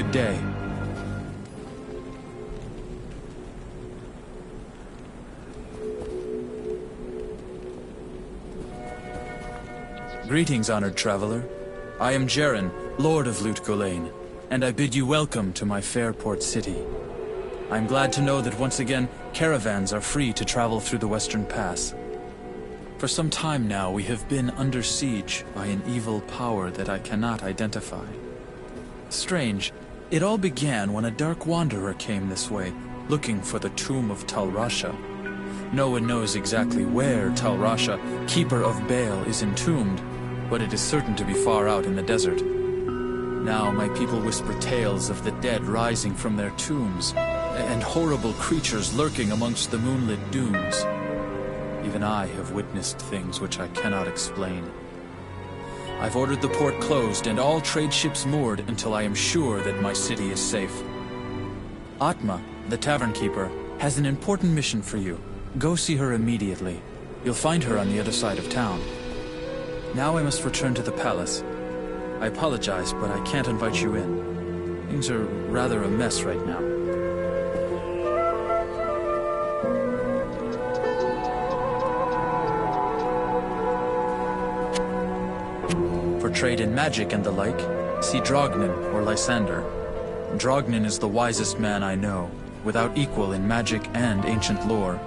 Good day. Greetings, honored traveler. I am Jaren, Lord of Gholein, and I bid you welcome to my fair port city. I am glad to know that once again, caravans are free to travel through the Western Pass. For some time now, we have been under siege by an evil power that I cannot identify. Strange, it all began when a dark wanderer came this way, looking for the tomb of Tal Rasha. No one knows exactly where Tal Rasha, Keeper of Baal, is entombed, but it is certain to be far out in the desert. Now my people whisper tales of the dead rising from their tombs, and horrible creatures lurking amongst the moonlit dunes. Even I have witnessed things which I cannot explain. I've ordered the port closed and all trade ships moored until I am sure that my city is safe. Atma, the tavern keeper, has an important mission for you. Go see her immediately. You'll find her on the other side of town. Now I must return to the palace. I apologize, but I can't invite you in. Things are rather a mess right now. For trade in magic and the like, see Drognin or Lysander. Drognin is the wisest man I know, without equal in magic and ancient lore.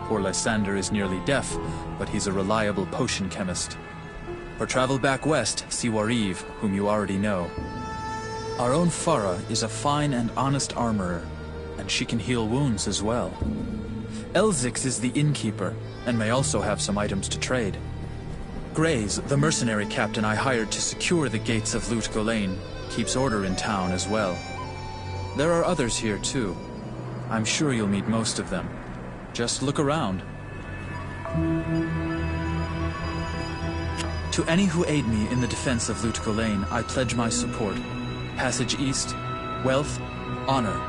Poor Lysander is nearly deaf, but he's a reliable potion chemist. For travel back west, see Wariv, whom you already know. Our own Farah is a fine and honest armorer, and she can heal wounds as well. Elzix is the innkeeper, and may also have some items to trade. Grays, the mercenary captain I hired to secure the gates of Gholein, keeps order in town as well. There are others here too. I'm sure you'll meet most of them. Just look around. To any who aid me in the defense of Gholein, I pledge my support. Passage east, wealth, honor,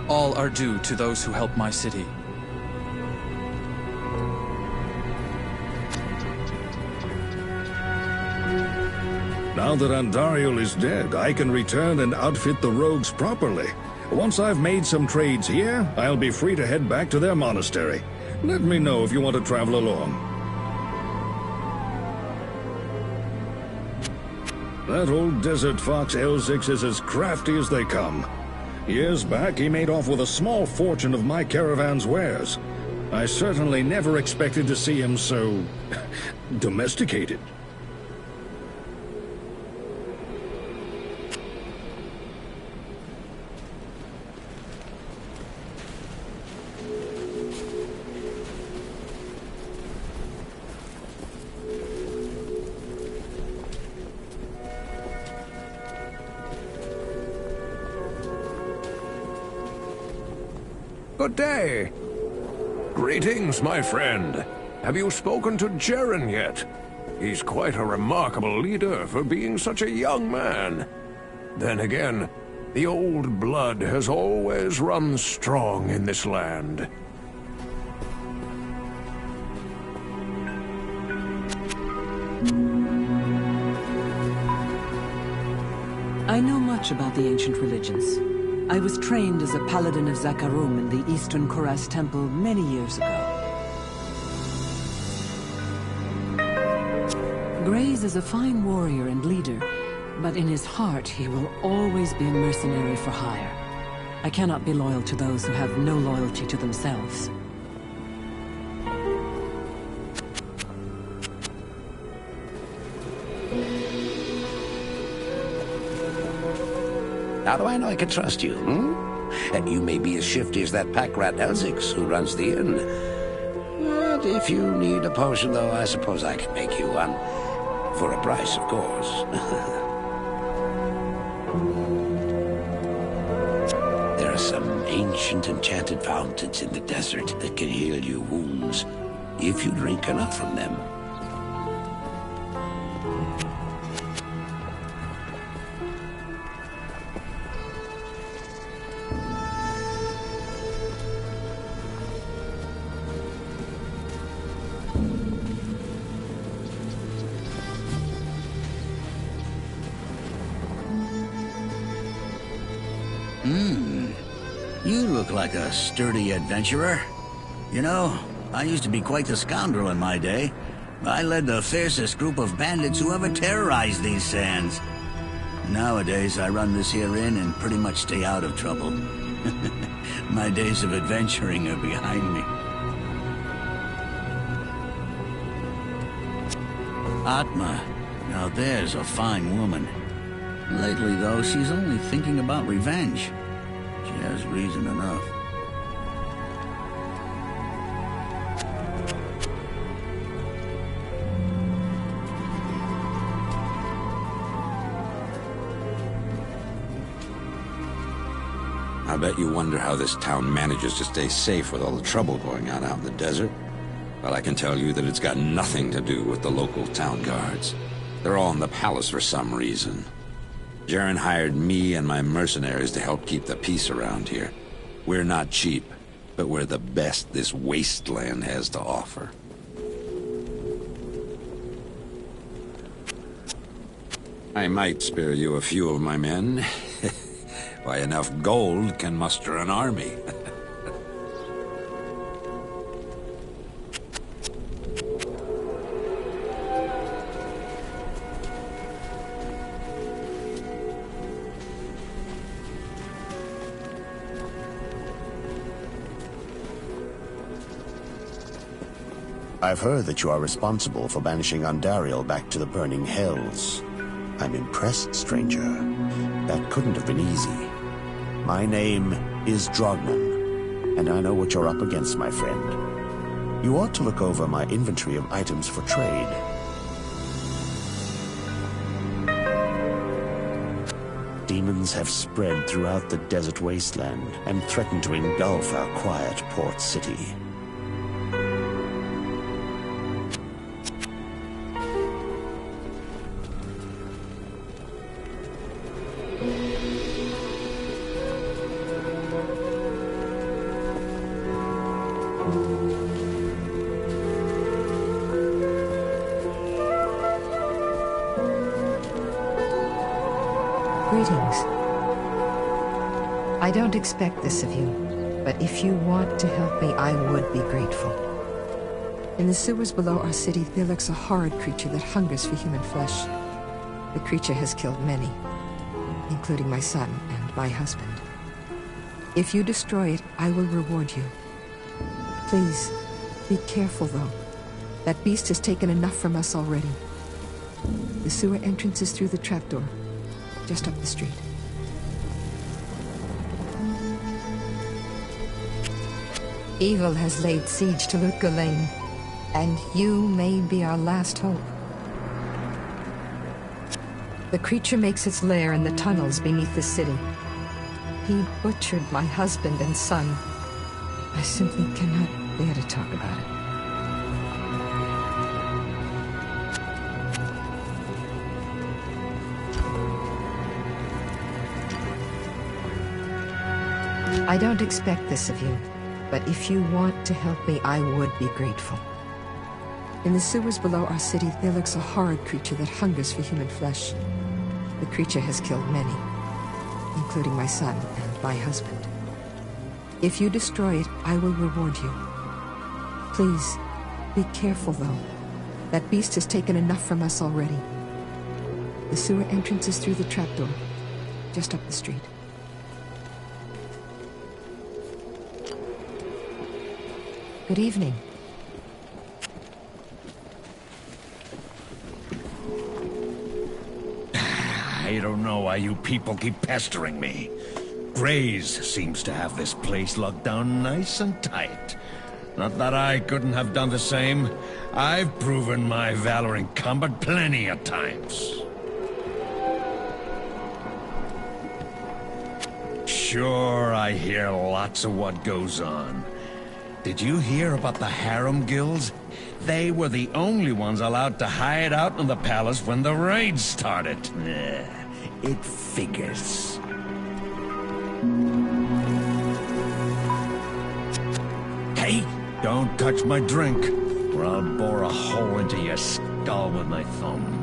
all are due to those who help my city. Now that Andariel is dead, I can return and outfit the rogues properly. Once I've made some trades here, I'll be free to head back to their monastery. Let me know if you want to travel along. That old desert fox Elzix is as crafty as they come. Years back, he made off with a small fortune of my caravan's wares. I certainly never expected to see him so domesticated. Good day. Greetings, my friend. Have you spoken to Jaren yet? He's quite a remarkable leader for being such a young man. Then again, the old blood has always run strong in this land. I know much about the ancient religions. I was trained as a paladin of Zakarum in the Eastern Koras Temple many years ago. Grays is a fine warrior and leader, but in his heart he will always be a mercenary for hire. I cannot be loyal to those who have no loyalty to themselves. How do I know I can trust you, And you may be as shifty as that pack rat Elzix who runs the inn. But if you need a potion, though, I suppose I can make you one. For a price, of course. There are some ancient enchanted fountains in the desert that can heal your wounds, if you drink enough from them. You look like a sturdy adventurer. You know, I used to be quite the scoundrel in my day. I led the fiercest group of bandits who ever terrorized these sands. Nowadays, I run this here inn and pretty much stay out of trouble. My days of adventuring are behind me. Atma, now there's a fine woman. Lately, though, she's only thinking about revenge. She has reason enough. I bet you wonder how this town manages to stay safe with all the trouble going on out in the desert. Well, I can tell you that it's got nothing to do with the local town guards. They're all in the palace for some reason. Jaren hired me and my mercenaries to help keep the peace around here. We're not cheap, but we're the best this wasteland has to offer. I might spare you a few of my men. Why, enough gold can muster an army. I've heard that you are responsible for banishing Andariel back to the burning hells. I'm impressed, stranger. That couldn't have been easy. My name is Drognan, and I know what you're up against, my friend. You ought to look over my inventory of items for trade. Demons have spread throughout the desert wasteland and threaten to engulf our quiet port city. Greetings. I don't expect this of you, but if you want to help me, I would be grateful. In the sewers below our city, there lurks a horrid creature that hungers for human flesh. The creature has killed many, including my son and my husband. If you destroy it, I will reward you. Please, be careful, though. That beast has taken enough from us already. The sewer entrance is through the trapdoor, just up the street. Evil has laid siege to Gholein, and you may be our last hope. The creature makes its lair in the tunnels beneath the city. He butchered my husband and son. I simply cannot bear to talk about it. I don't expect this of you, but if you want to help me, I would be grateful. In the sewers below our city, there lurks a horrid creature that hungers for human flesh. The creature has killed many, including my son and my husband. If you destroy it, I will reward you. Please, be careful, though. That beast has taken enough from us already. The sewer entrance is through the trapdoor, just up the street. Good evening. I don't know why you people keep pestering me. Grays seems to have this place locked down nice and tight. Not that I couldn't have done the same. I've proven my valor encumbered plenty of times. Sure, I hear lots of what goes on. Did you hear about the harem guilds? They were the only ones allowed to hide out in the palace when the raids started. It figures. Hey, don't touch my drink, or I'll bore a hole into your skull with my thumb.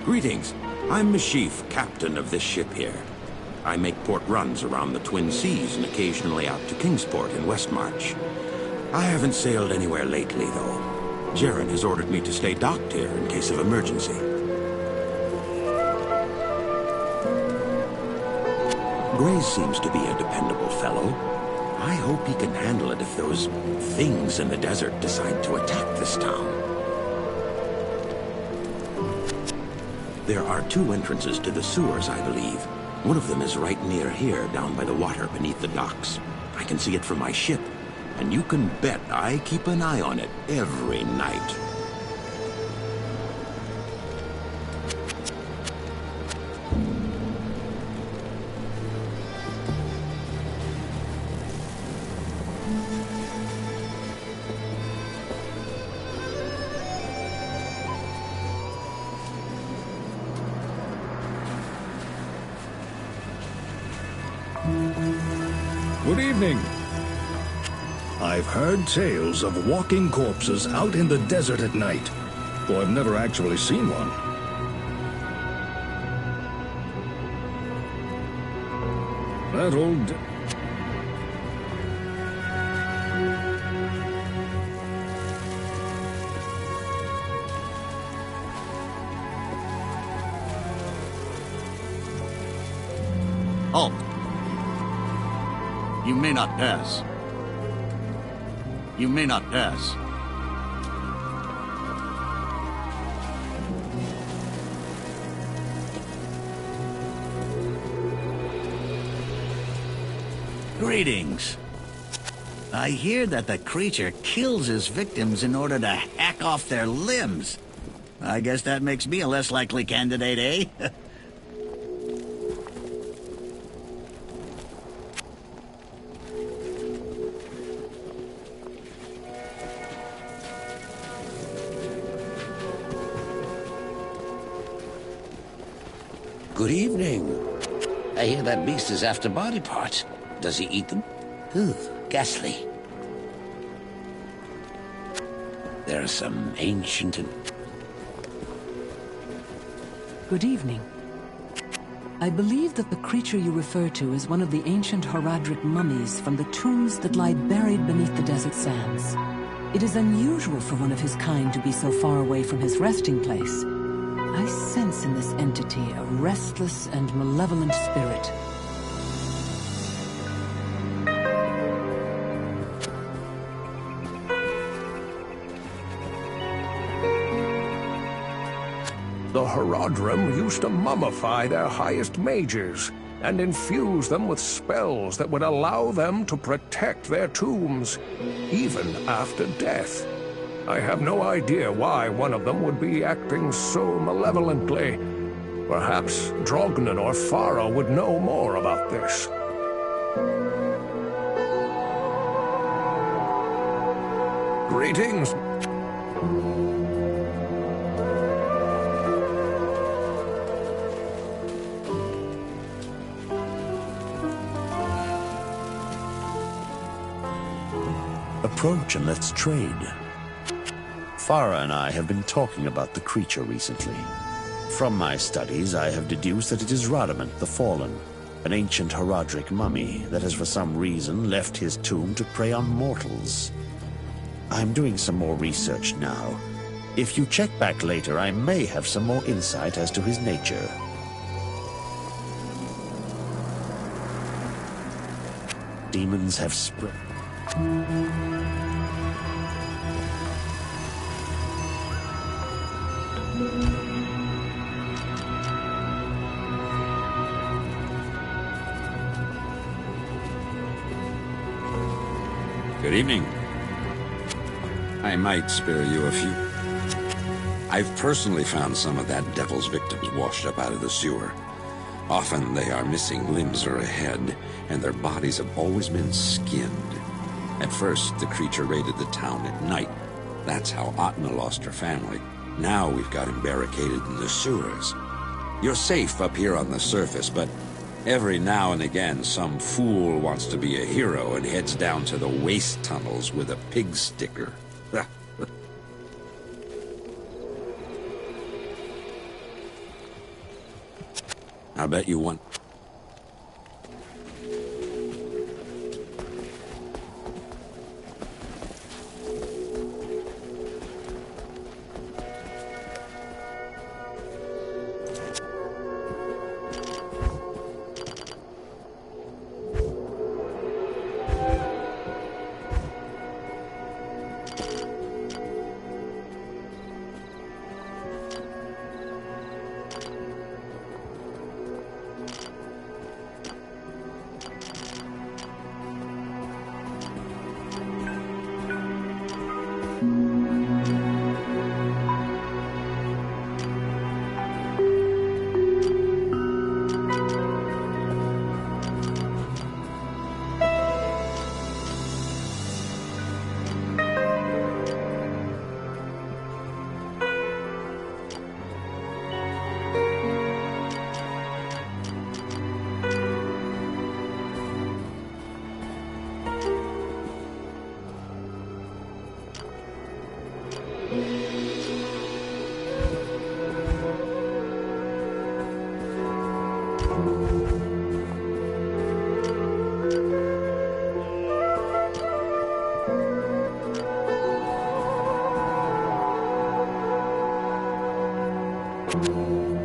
Greetings. I'm Mashif, captain of this ship here. I make port runs around the Twin Seas and occasionally out to Kingsport in Westmarch. I haven't sailed anywhere lately, though. Jaren has ordered me to stay docked here in case of emergency. Grace seems to be a dependable fellow. I hope he can handle it if those things in the desert decide to attack this town. There are 2 entrances to the sewers, I believe. One of them is right near here, down by the water beneath the docks. I can see it from my ship, and you can bet I keep an eye on it every night. Good evening. I've heard tales of walking corpses out in the desert at night, though I've never actually seen one. That old... Halt! You may not pass. You may not pass. Greetings. I hear that the creature kills his victims in order to hack off their limbs. I guess that makes me a less likely candidate, eh? Good evening. I hear that beast is after body parts. Does he eat them? Ooh, ghastly. There are some ancient and... Good evening. I believe that the creature you refer to is one of the ancient Horadric mummies from the tombs that lie buried beneath the desert sands. It is unusual for one of his kind to be so far away from his resting place. I sense in this entity a restless and malevolent spirit. The Horadrim used to mummify their highest mages and infuse them with spells that would allow them to protect their tombs, even after death. I have no idea why one of them would be acting so malevolently. Perhaps Drognan or Farah would know more about this. Greetings. Approach and let's trade. Farah and I have been talking about the creature recently. From my studies, I have deduced that it is Radamant the Fallen, an ancient Horadric mummy that has for some reason left his tomb to prey on mortals. I'm doing some more research now. If you check back later, I may have some more insight as to his nature. Demons have spread. Good evening. I might spare you a few. I've personally found some of that devil's victims washed up out of the sewer. Often they are missing limbs or a head, and their bodies have always been skinned. At first, the creature raided the town at night. That's how Atna lost her family. Now we've got him barricaded in the sewers. You're safe up here on the surface, but every now and again some fool wants to be a hero and heads down to the waste tunnels with a pig sticker. I bet you want...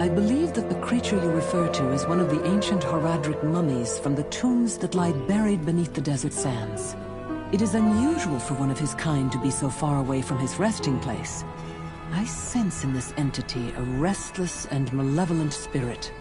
I believe that the creature you refer to is one of the ancient Horadric mummies from the tombs that lie buried beneath the desert sands. It is unusual for one of his kind to be so far away from his resting place. I sense in this entity a restless and malevolent spirit.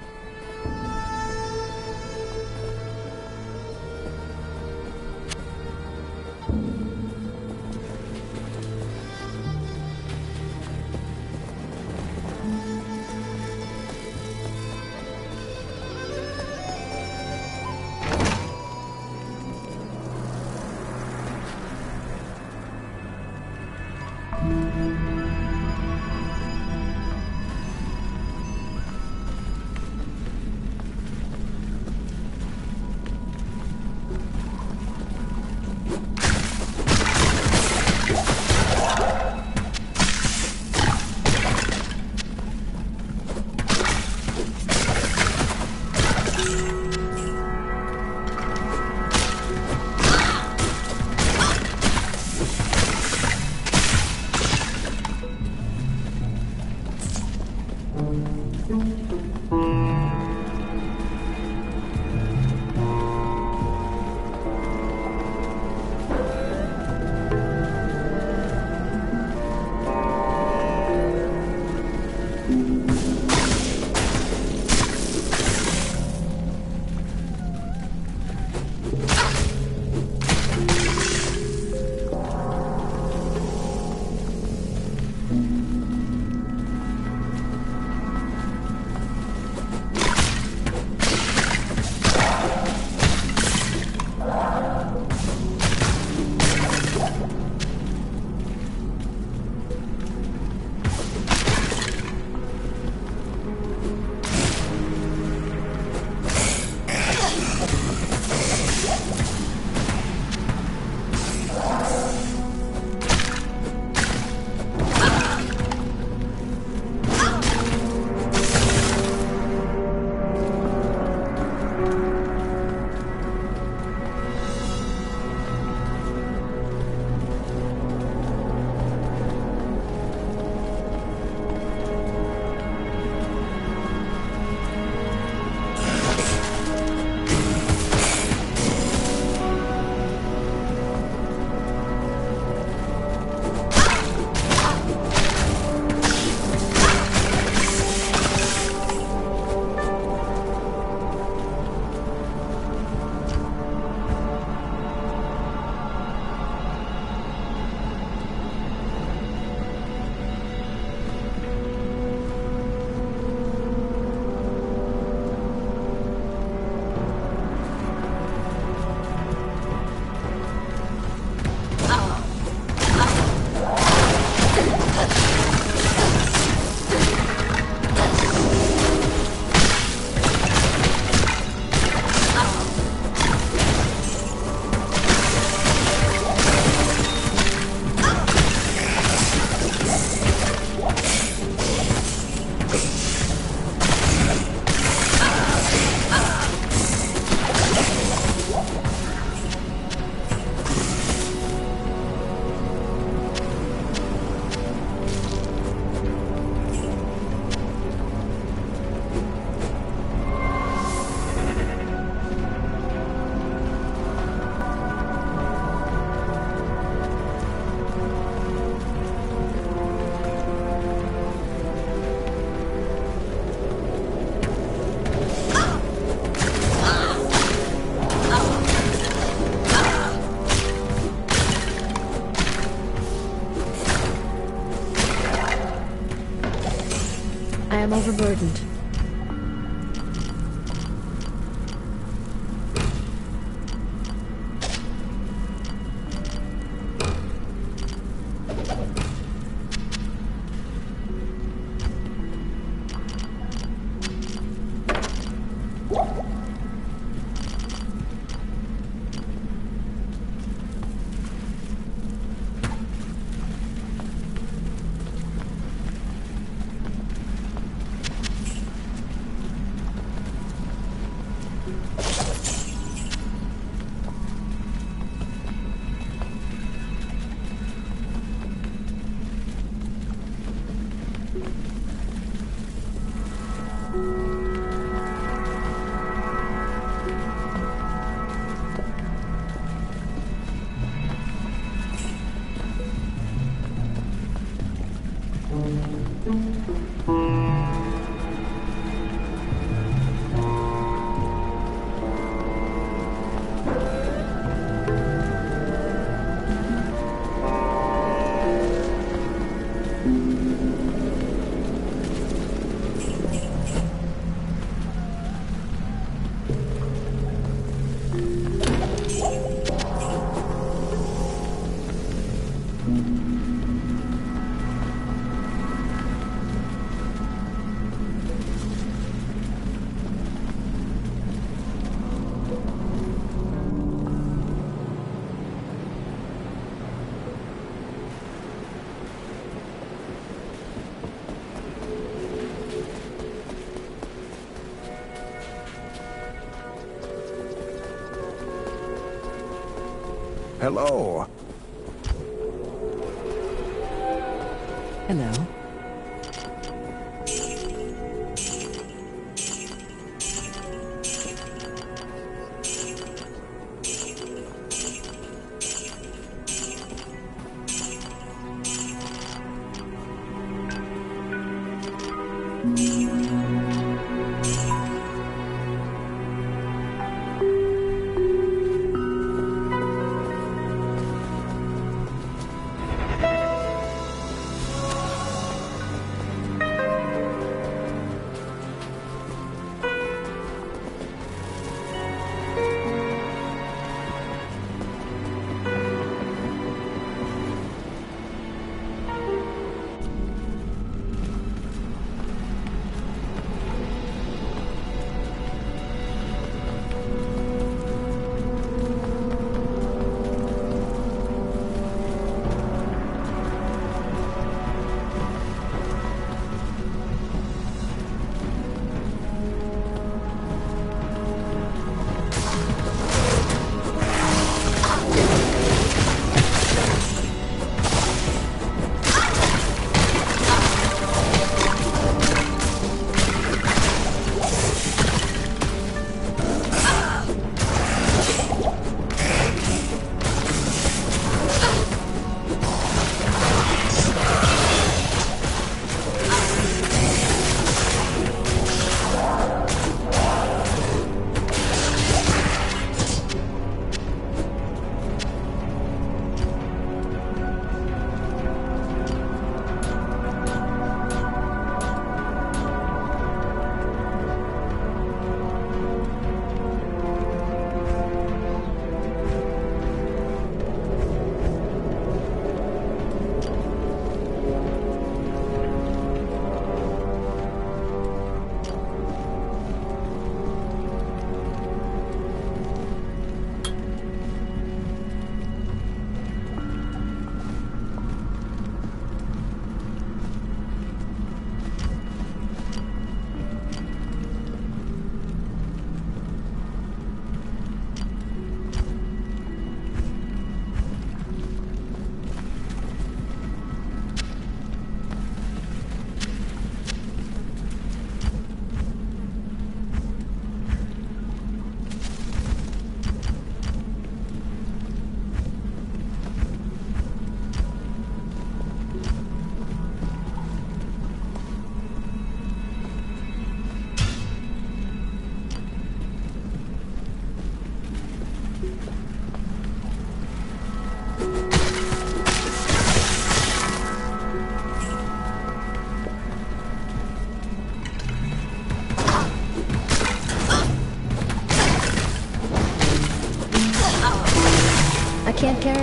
I am overburdened. Hello. Hello.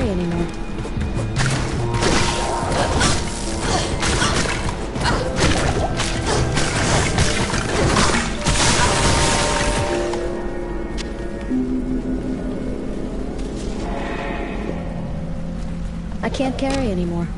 carry anymore. I can't carry anymore.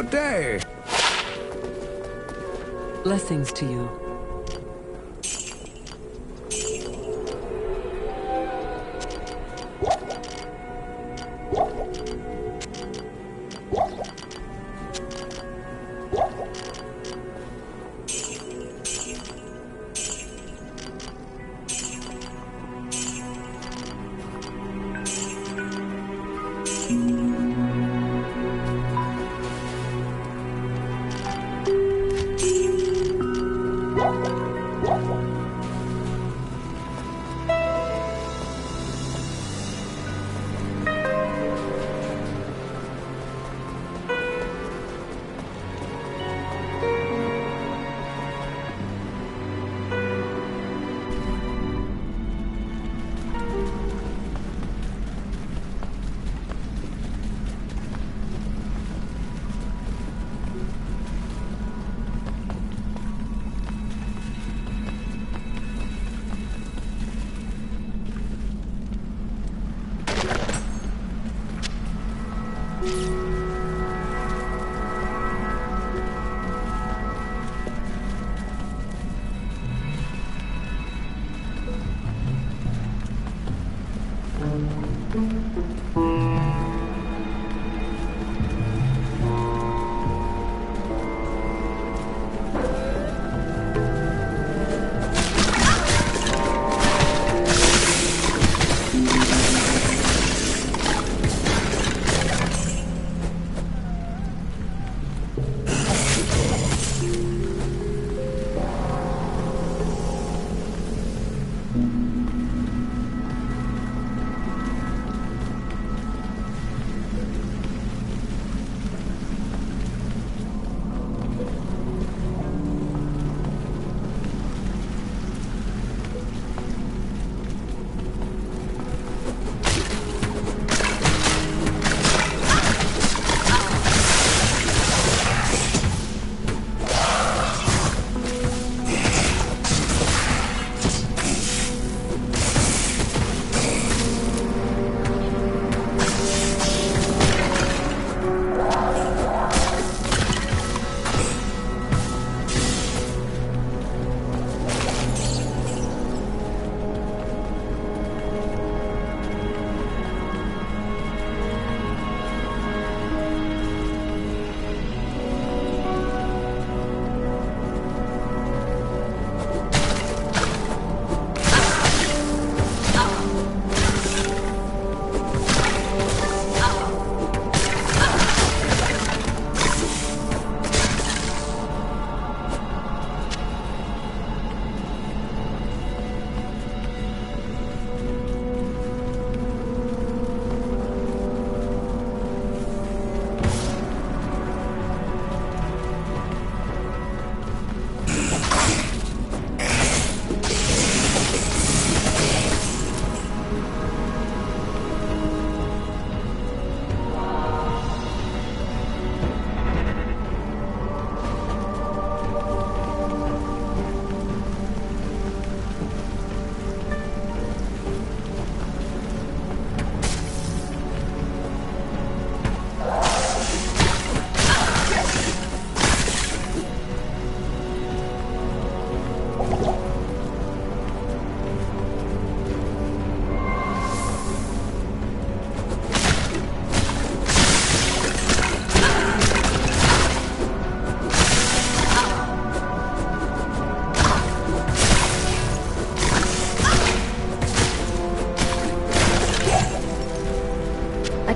Good day. Blessings to you.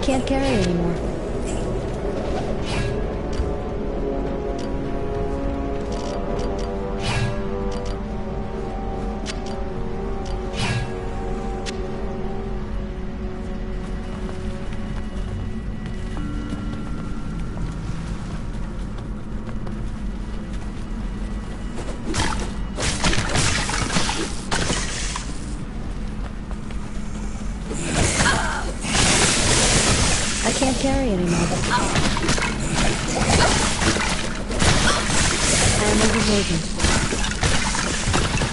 can't carry anymore. I can't carry anymore. I am overburdened.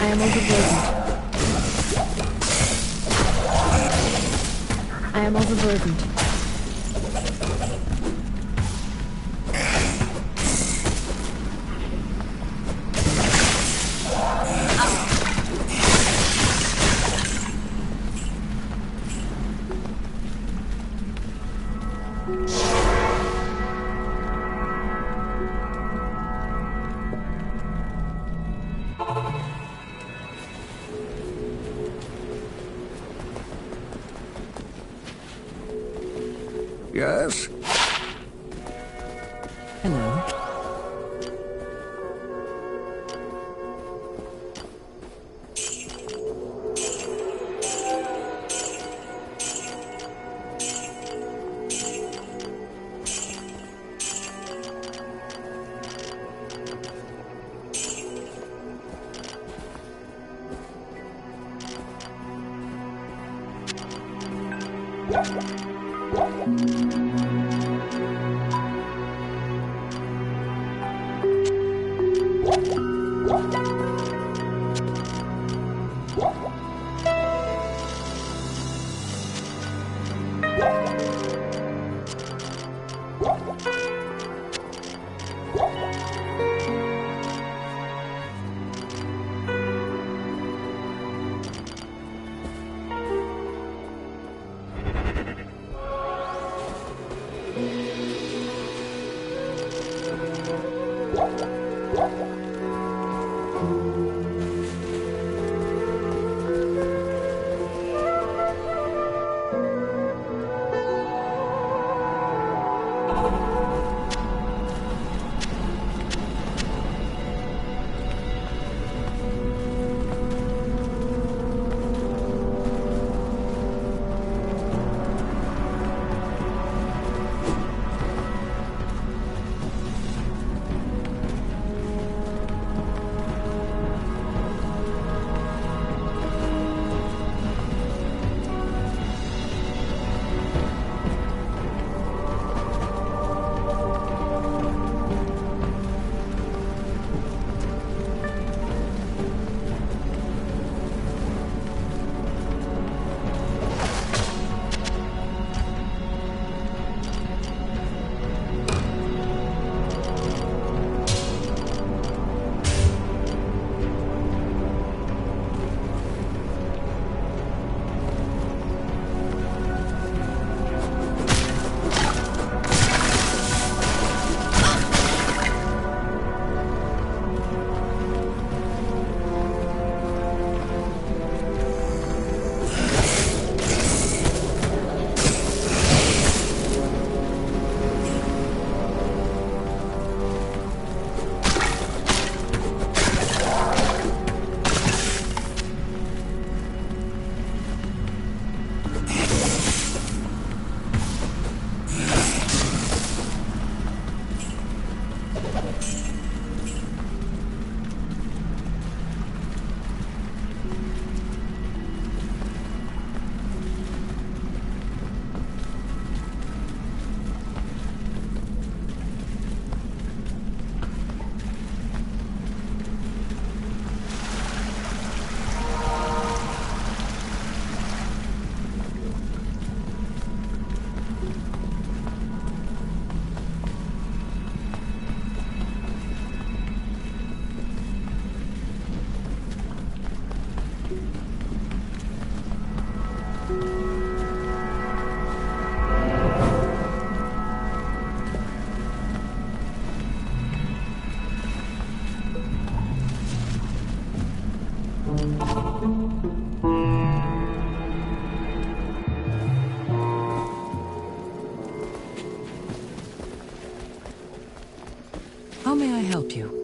I am overburdened. I am overburdened. Yes? Hello. may I help you?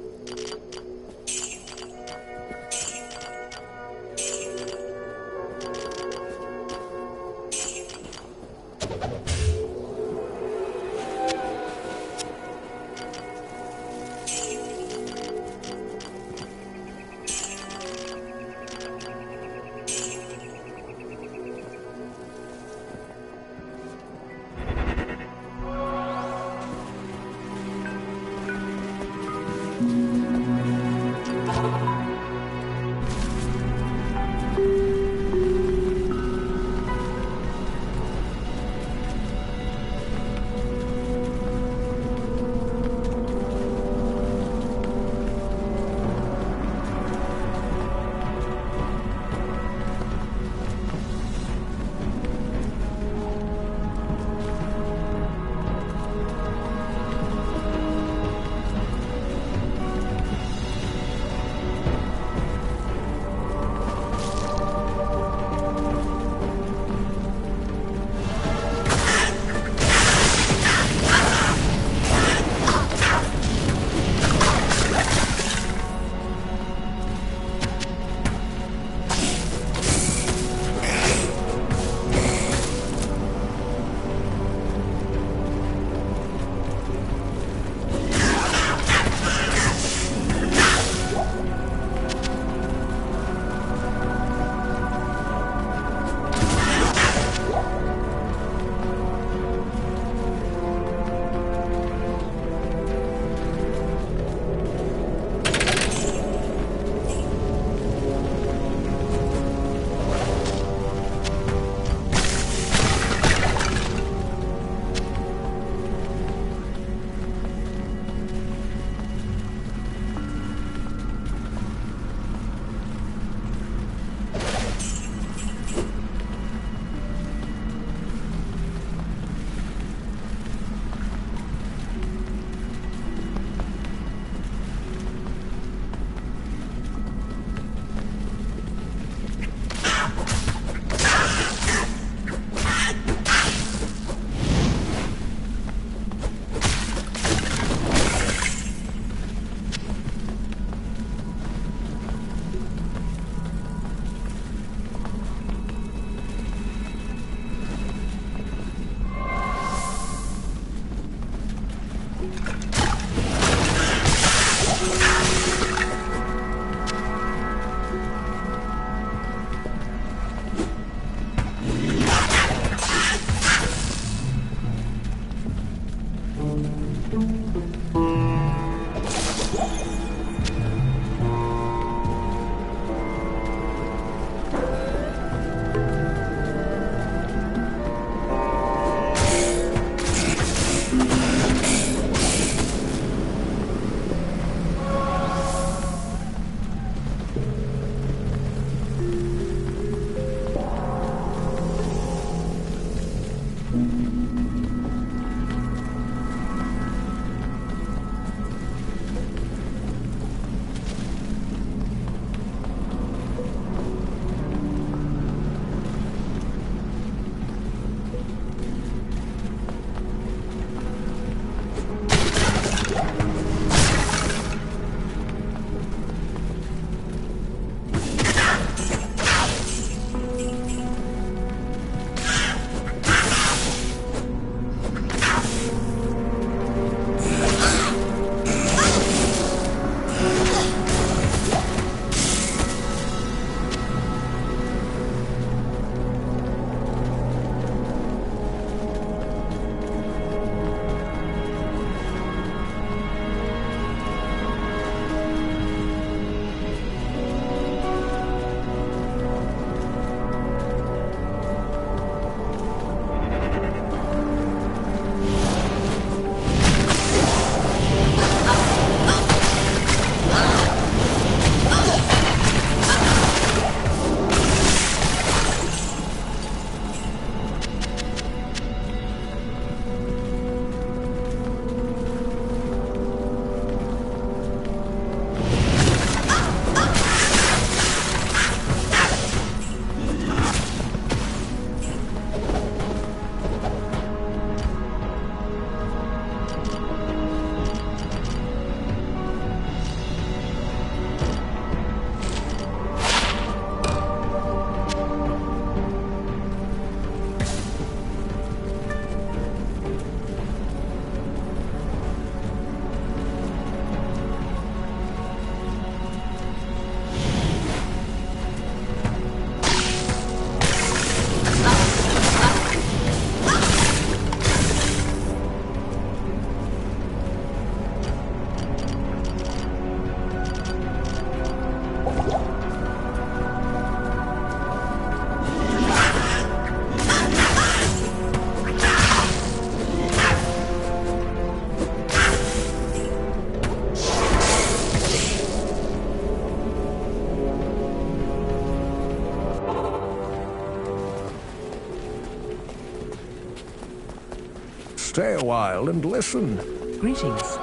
stay a while and listen. Greetings.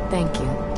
Thank you.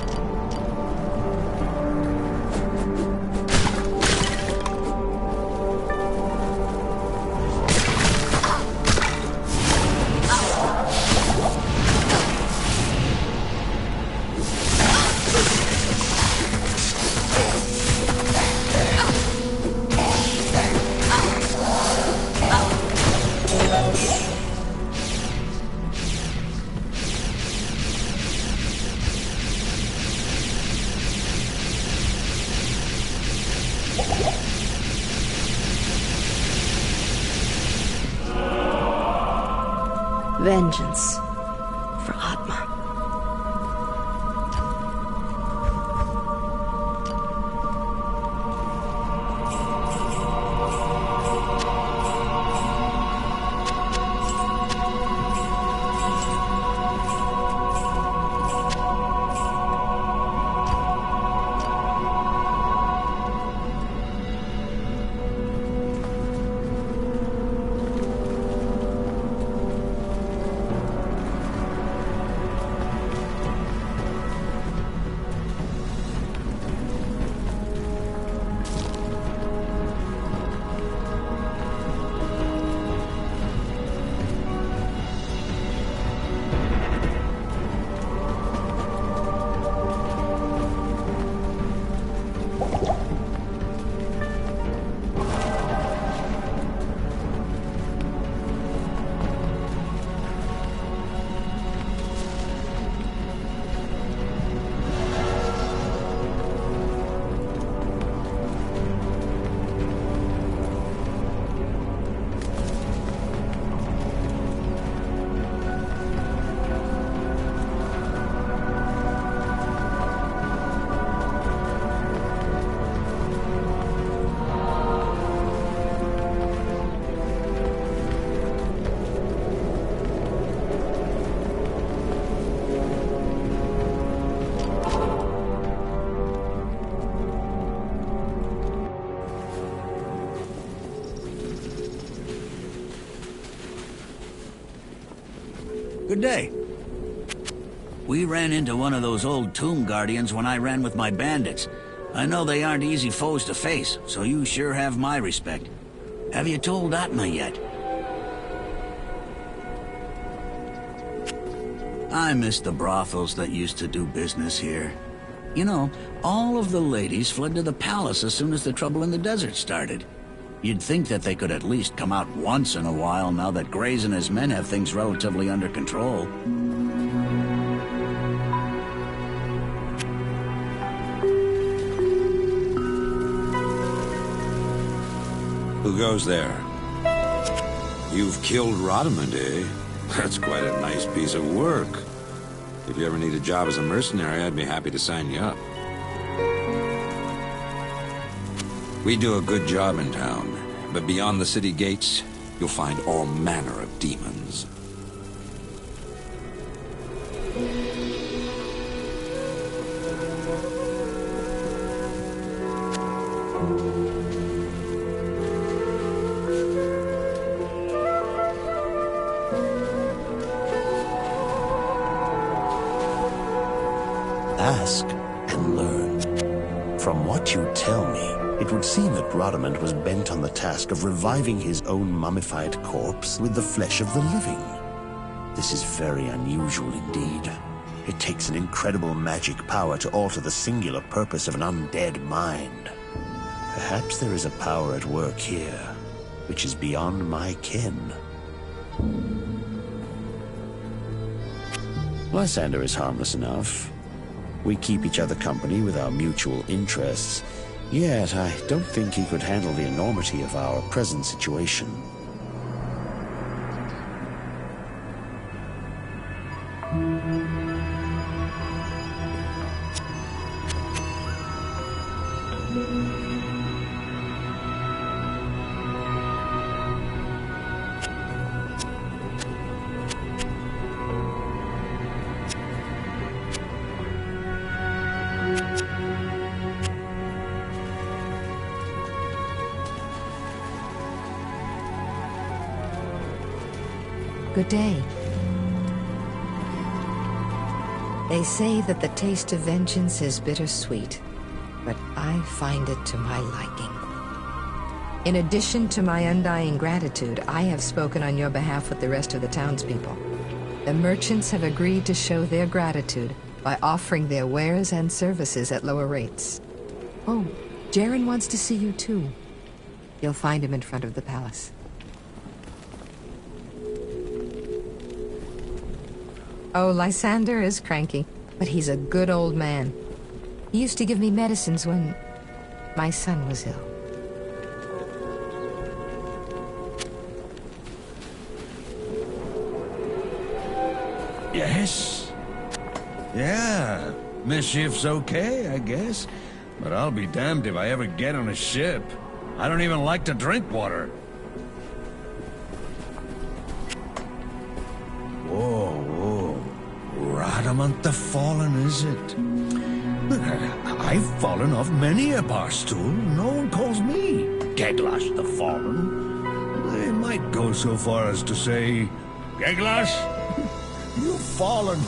Vengeance for Atma. Good day. We ran into one of those old tomb guardians when I ran with my bandits. I know they aren't easy foes to face, so you sure have my respect. Have you told Atma yet? I miss the brothels that used to do business here. You know, all of the ladies fled to the palace as soon as the trouble in the desert started. You'd think that they could at least come out once in a while now that Grays and his men have things relatively under control. Who goes there? You've killed Rodamund, eh? That's quite a nice piece of work. If you ever need a job as a mercenary, I'd be happy to sign you up. We do a good job in town, but beyond the city gates, you'll find all manner of demons. Ask and learn. From what you tell me, it would seem that Rodamund was bent on the task of reviving his own mummified corpse with the flesh of the living. This is very unusual indeed. It takes an incredible magic power to alter the singular purpose of an undead mind. Perhaps there is a power at work here, which is beyond my ken. Lysander is harmless enough. We keep each other company with our mutual interests, yet I don't think he could handle the enormity of our present situation. Good day. They say that the taste of vengeance is bittersweet, but I find it to my liking. In addition to my undying gratitude, I have spoken on your behalf with the rest of the townspeople. The merchants have agreed to show their gratitude by offering their wares and services at lower rates. Oh, Jaren wants to see you too. You'll find him in front of the palace. Oh, Lysander is cranky, but he's a good old man. He used to give me medicines when my son was ill. Yes. Yeah, mischief's okay, I guess. But I'll be damned if I ever get on a ship. I don't even like to drink water. Whoa, whoa. Radamant the Fallen, is it? I've fallen off many a bar stool. No one calls me Geglash the Fallen. They might go so far as to say, Geglash, you've fallen.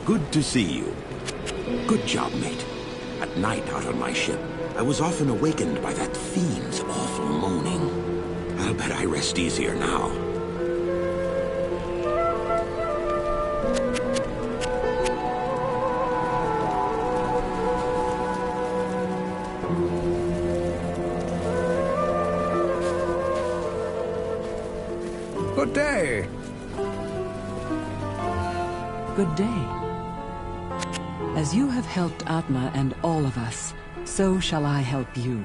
Good to see you. Good job, mate. At night out on my ship, I was often awakened by that fiend's awful moaning. I'll bet I rest easier now. Good day. Good day. As you have helped Atma and all of us, so shall I help you.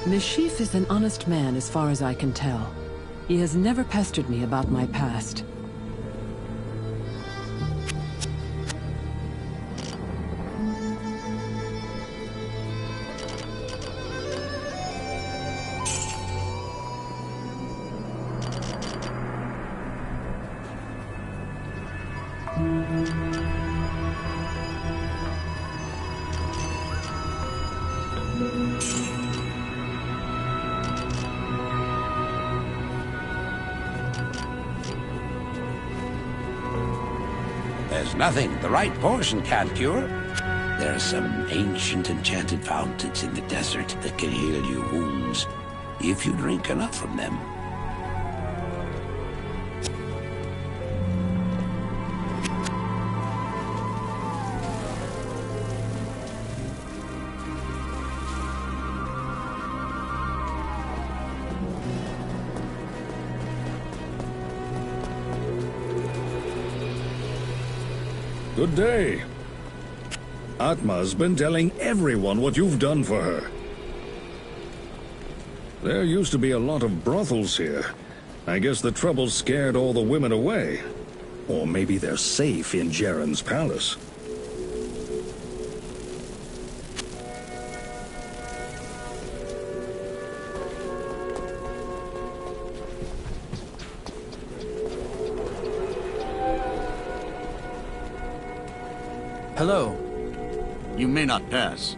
Mishif is an honest man as far as I can tell. He has never pestered me about my past. There's nothing the right potion can't cure. There are some ancient enchanted fountains in the desert that can heal your wounds, if you drink enough from them. Good day. Atma's been telling everyone what you've done for her. There used to be a lot of brothels here. I guess the trouble scared all the women away. Or maybe they're safe in Jaren's palace. Hello. You may not pass.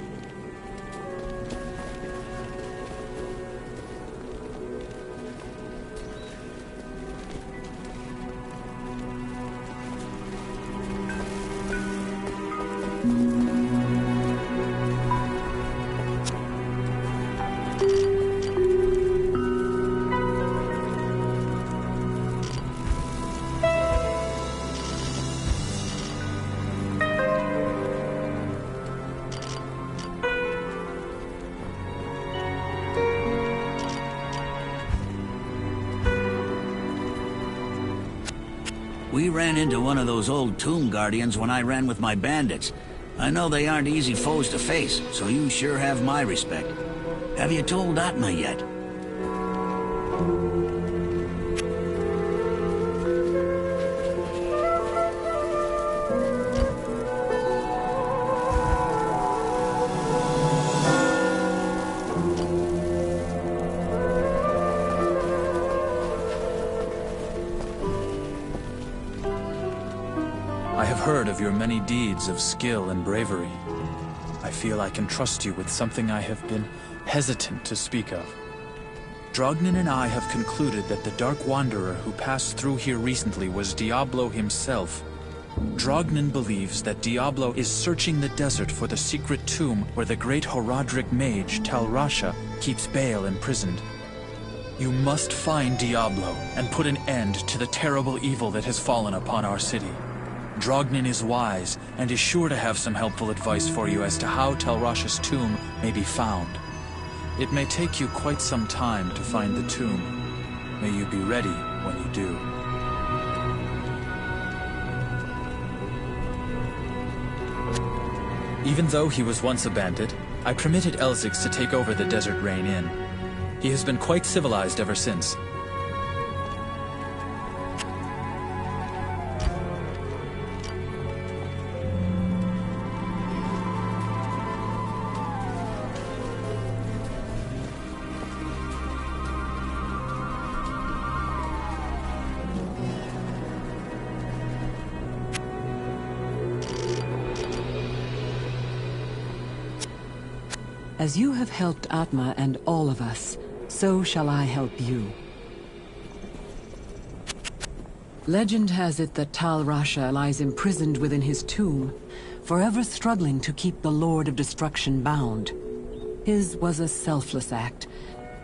We ran into one of those old tomb guardians when I ran with my bandits. I know they aren't easy foes to face, so you sure have my respect. Have you told Atma yet? I have heard of your many deeds of skill and bravery. I feel I can trust you with something I have been hesitant to speak of. Drognin and I have concluded that the Dark Wanderer who passed through here recently was Diablo himself. Drognin believes that Diablo is searching the desert for the secret tomb where the great Horadric mage Tal Rasha keeps Baal imprisoned. You must find Diablo and put an end to the terrible evil that has fallen upon our city. Drognin is wise and is sure to have some helpful advice for you as to how Tal Rasha's tomb may be found. It may take you quite some time to find the tomb. May you be ready when you do. Even though he was once a bandit, I permitted Elzix to take over the Desert Rain Inn. He has been quite civilized ever since. As you have helped Atma and all of us, so shall I help you. Legend has it that Tal Rasha lies imprisoned within his tomb, forever struggling to keep the Lord of Destruction bound. His was a selfless act,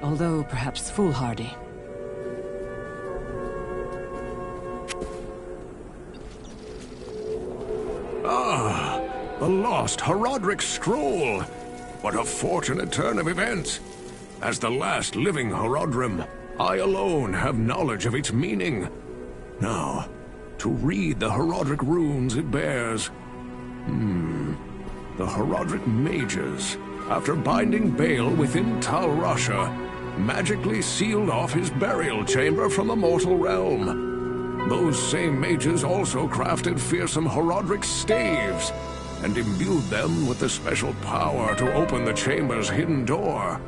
although perhaps foolhardy. Ah, the lost Horadric scroll! What a fortunate turn of events! As the last living Horadrim, I alone have knowledge of its meaning. Now, to read the Horadric runes it bears. The Horadric mages, after binding Baal within Tal Rasha, magically sealed off his burial chamber from the mortal realm. Those same mages also crafted fearsome Horadric staves, and imbued them with the special power to open the chamber's hidden door.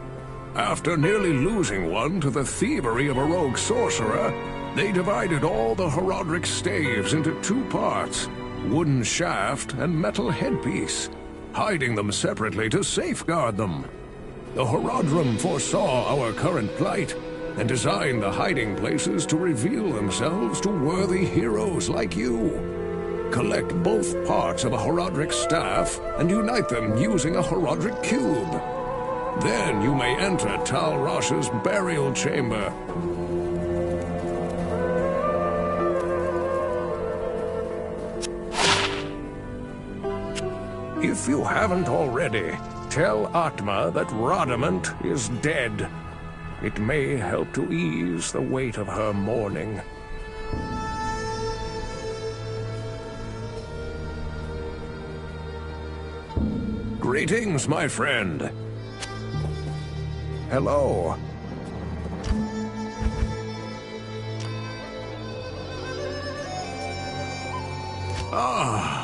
After nearly losing one to the thievery of a rogue sorcerer, they divided all the Horadric staves into two parts, wooden shaft and metal headpiece, hiding them separately to safeguard them. The Horadrim foresaw our current plight, and designed the hiding places to reveal themselves to worthy heroes like you. collect both parts of a Horadric staff and unite them using a Horadric cube. Then you may enter Tal Rash's burial chamber. If you haven't already, tell Atma that Radamant is dead. It may help to ease the weight of her mourning. Greetings, my friend. Hello. Ah.